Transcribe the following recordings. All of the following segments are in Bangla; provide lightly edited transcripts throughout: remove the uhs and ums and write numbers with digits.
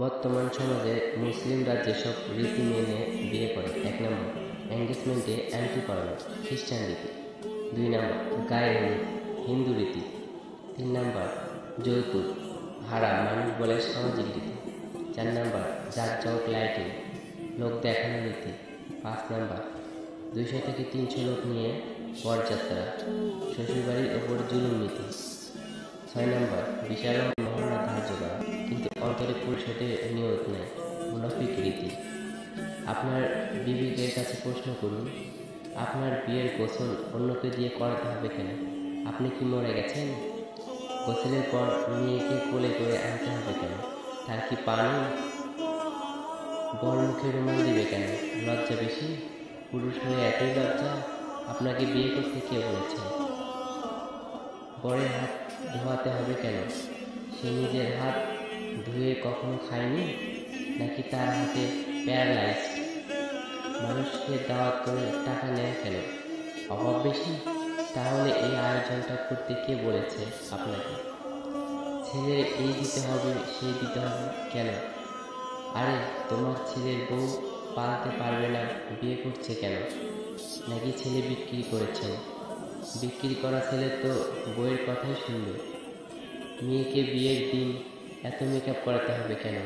বর্তমান সমাজে মুসলিমরা যেসব রীতি মেনে বিয়ে করে: 1 নম্বর, এঙ্গেজমেন্টে অ্যান্টি পড়ানো, খ্রিস্টান রীতি। 2 নম্বর, গায়ে হলুদ, হিন্দু রীতি। 3 নম্বর, যৌতুক হারাম, মানুষ বলে সামাজিক রীতি। 4 নম্বর, জাঁকজমক লাইটিং, লোক দেখানো রীতি। 5 নম্বর, 200 থেকে 300 লোক নিয়ে বরযাত্রা, শ্বশুরবাড়ির ওপর জুলুম নীতি। 6 নম্বর, বিশাল মহল্লা ধার্য করা কিন্তু অন্তরে পরিশোধের নিয়ত নেই, মুনাফিক রীতি। আপনার বিবেকের কাছে প্রশ্ন করুন, আপনার বিয়ের গোসল অন্যকে দিয়ে করাতে হবে কেন? আপনি কি মরে গেছেন? গোসলের পর মেয়েকে কোলে করে আনতে হবে কেন? তার কি পা নেই? বর মুখে রুমাল দিবে কেন? লজ্জা বেশি? পুরুষ হয়ে এতই লজ্জা? আপনাকে বিয়ে করতে কে বলেছে? বরের হাত ধোয়াতে হবে কেন? সে নিজের হাত ধুয়ে কখনো খায়নি? নাকি তার হাতে প্যারালাইজড? মানুষকে দাওয়াত করে টাকা নেন কেন? অভাব বেশি? তাহলে এই আয়োজনটা করতে কে বলেছে আপনাকে? ছেলের এই দিতে হবে, সেই দিতে হবে কেন? আরে, তোমার ছেলের বউ পালতে পারবে না, বিয়ে করছে কেন? নাকি ছেলে বিক্রি করেছেন? বিক্রি করা ছেলে তো বইয়ের কথাই শুনবে। মেয়েকে বিয়ের দিন এত মেকআপ করাতে হবে কেন?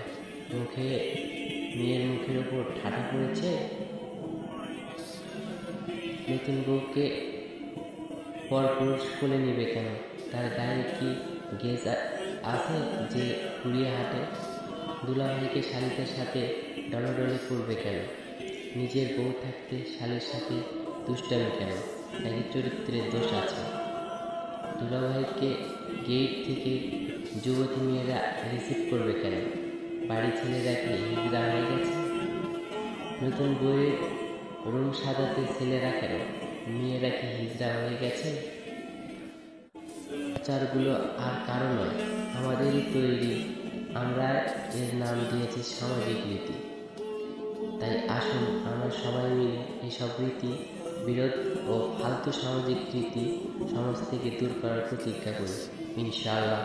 মেয়ের মুখের ওপর ঠাটা পড়েছে? নতুন বউকে পরপুরুষ কোলে নেবে কেন? তার গায়ে কি গেজ আছে যে ঘুরিয়ে হাঁটে? দুলাভাইকে শালিকের সাথে ডলাডলি করবে কেন? নিজের বউ থাকতে শালির সাথে দুষ্টামি কেন? নাকি চরিত্রের দোষ আছে? দুলাভাইকে গেট থেকে যুবতী মেয়েরা রিসিভ করবে কেন? বাড়ি ছেলেরা কি হিজড়া হয়ে গেছে? নতুন বইয়ের রুম সাজাতে ছেলেরা কেন? মেয়েরা কি হিজড়া হয়ে গেছে? আচারগুলো আর কারো নয়, আমাদেরই তৈরি। আমরা এর নাম দিয়েছি সামাজিক রীতি। তাই আসুন আমরা সবাই মিলে এসব রীতি বিরোধ ও ফালতু সামাজিক রীতি সমাজ থেকে দূর করার প্রতিজ্ঞা করি, ইনশাআল্লাহ।